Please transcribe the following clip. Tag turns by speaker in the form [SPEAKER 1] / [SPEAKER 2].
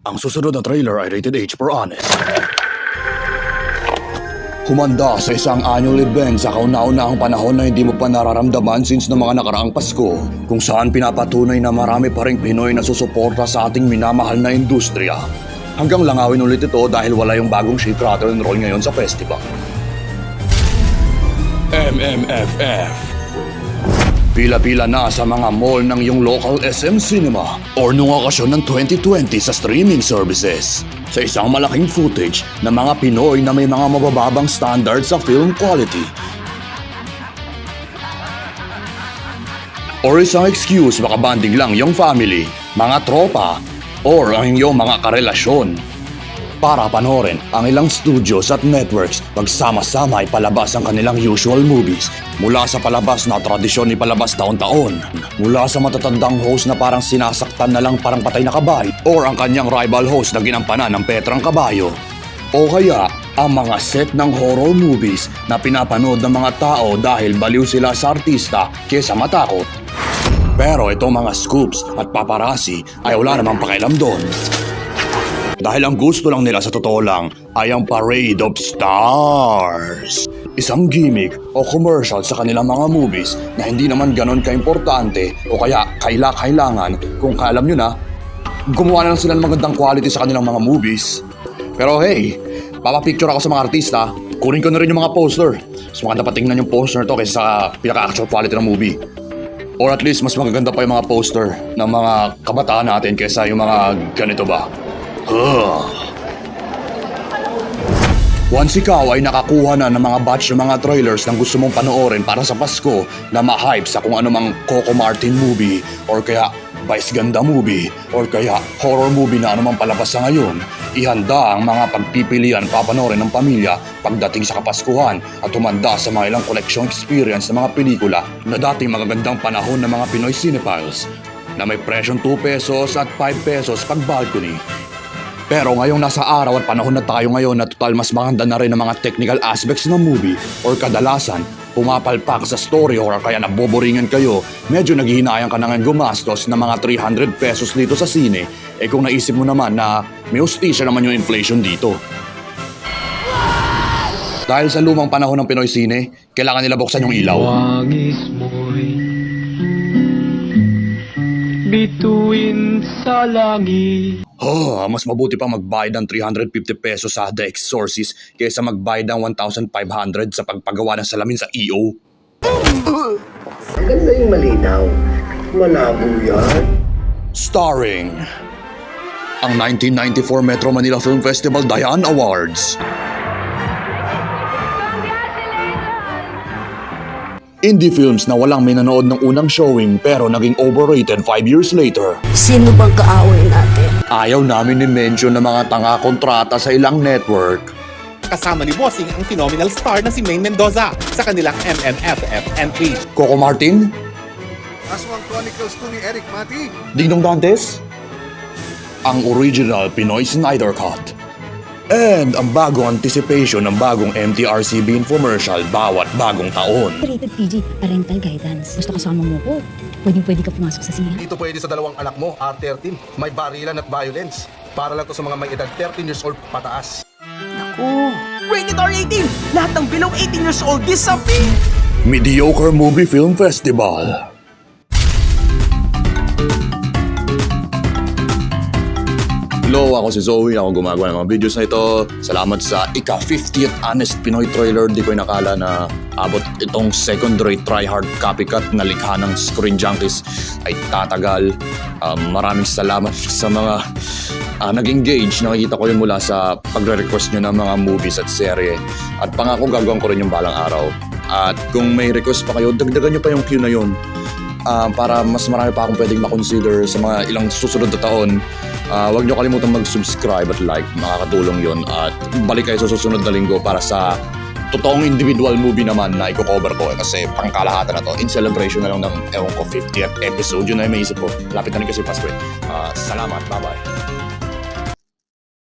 [SPEAKER 1] Ang susunod na trailer ay rated H for honest. Humanda sa isang annual event sa kauna-unahang panahon na hindi mo pa nararamdaman since ng mga nakaraang Pasko, kung saan pinapatunay na marami pa ring Pinoy na susuporta sa ating minamahal na industriya. Hanggang langawin ulit ito dahil wala yung bagong Shake, Rattle and Roll ngayon sa festival. MMFF. Pila-pila na sa mga mall ng iyong local SM Cinema or nung okasyon ng 2020 sa streaming services. Sa isang malaking footage ng mga Pinoy na may mga mabababang standard sa film quality. Or isang excuse makabanding lang yung family, mga tropa, or ang iyong mga karelasyon. Para panoorin ang ilang studios at networks magsama-sama ipalabas ang kanilang usual movies mula sa palabas na tradisyon ipalabas taon-taon, mula sa matatandang host na parang sinasaktan na lang parang patay na kabay or ang kanyang rival host na ginampanan ng Petrang Kabayo, o kaya ang mga set ng horror movies na pinapanood ng mga tao dahil baliw sila sa artista kesa matakot. Pero itong mga scoops at paparazzi ay wala namang pakialam doon. Dahil ang gusto lang nila sa totoo lang ay ang Parade of Stars. Isang gimmick o commercial sa kanilang mga movies na hindi naman ganon kaimportante o kaya kailangan kung alam nyo na, gumawa na lang sila ng magandang quality sa kanilang mga movies. Pero hey, papapicture ako sa mga artista, kunin ko na rin yung mga poster. Mas maganda patingnan yung poster na to kaysa sa pinaka-actual quality ng movie. Or at least mas magaganda pa yung mga poster ng mga kabataan natin kaysa yung mga ganito ba. Once ikaw ay nakakuha na ng mga batch ng mga trailers ng gusto mong panoorin para sa Pasko na ma-hype sa kung anumang Coco Martin movie or kaya Vice Ganda movie or kaya horror movie na anumang palabas sa ngayon, ihanda ang mga pagpipilian papanoorin ng pamilya pagdating sa Kapaskuhan at humanda sa mga ilang collection experience ng mga pelikula na dating magagandang panahon ng mga Pinoy Cinephiles na may presyong 2 pesos at 5 pesos pag balcony. Pero ngayong nasa araw at panahon na tayo ngayon na total mas maganda na rin ang mga technical aspects ng movie or kadalasan pumapalpak sa story or kaya naboboringan kayo, medyo naghihinayang ka na ngayon gumastos ng mga 300 pesos dito sa sine, kung naisip mo naman na may hustisya naman yung inflation dito. Dahil sa lumang panahon ng Pinoy Cine, kailangan nila buksan yung ilaw.
[SPEAKER 2] Wangis mo'y bituin sa langit.
[SPEAKER 1] Mas mabuti pa magbayad ng 350 pesos sa The Exorcist kaysa magbayad ng 1,500 sa pagpagawa ng salamin sa EO.
[SPEAKER 3] Ang ganda yung malinaw. Malabo yan.
[SPEAKER 1] Starring ang 1994 Metro Manila Film Festival Diane Awards, indie films na walang minanood ng unang showing pero naging overrated 5 years later.
[SPEAKER 4] Sino bang kaaway natin?
[SPEAKER 1] Ayaw namin ni-mention ng mga tanga kontrata sa ilang network.
[SPEAKER 5] Kasama ni Bossing ang phenomenal star na si Maine Mendoza sa kanilang MMFF entry.
[SPEAKER 1] Coco Martin,
[SPEAKER 6] Aswang Chronicles 2 ni Eric Mati.
[SPEAKER 1] Dingdong Dantes, ang original Pinoy Snyder Cut, and ang bagong anticipation ng bagong MTRCB infomercial bawat bagong taon.
[SPEAKER 4] Rated PG, parental guidance. Basta kasama mo ko, pwede ka pumasok sa sine.
[SPEAKER 6] Dito pwede sa dalawang anak mo, R13. May barilan at violence. Para lang to sa mga may edad 13 years old pataas.
[SPEAKER 7] Rated R18! Lahat ng below 18 years old disappear!
[SPEAKER 1] Mediocre Movie Film Festival. Hello, ako si Zoe. Ako gumagawa ng mga videos na ito. Salamat sa ika-50th Honest Pinoy Trailer. Di ko nakala na abot itong second-rate try-hard copycat na likha ng Screen Junkies ay tatagal. Maraming salamat sa mga nag-engage. Nakikita ko yun mula sa pagre-request nyo ng mga movies at serye. At pangako gagawin ko rin yung balang araw. At kung may request pa kayo, dagdagan nyo pa yung queue na yun. Para mas marami pa akong pwedeng makonsider sa mga ilang susunod na taon. Huwag nyo kalimutan mag-subscribe at like, makakatulong yon. At balik kayo sa susunod na linggo para sa totoong individual movie naman na i-cover ko kasi pangkalahatan na to. In celebration na lang ng, 50th episode. Yun na yung maisip ko. Lapit na rin kasi Pasko. Salamat, bye-bye.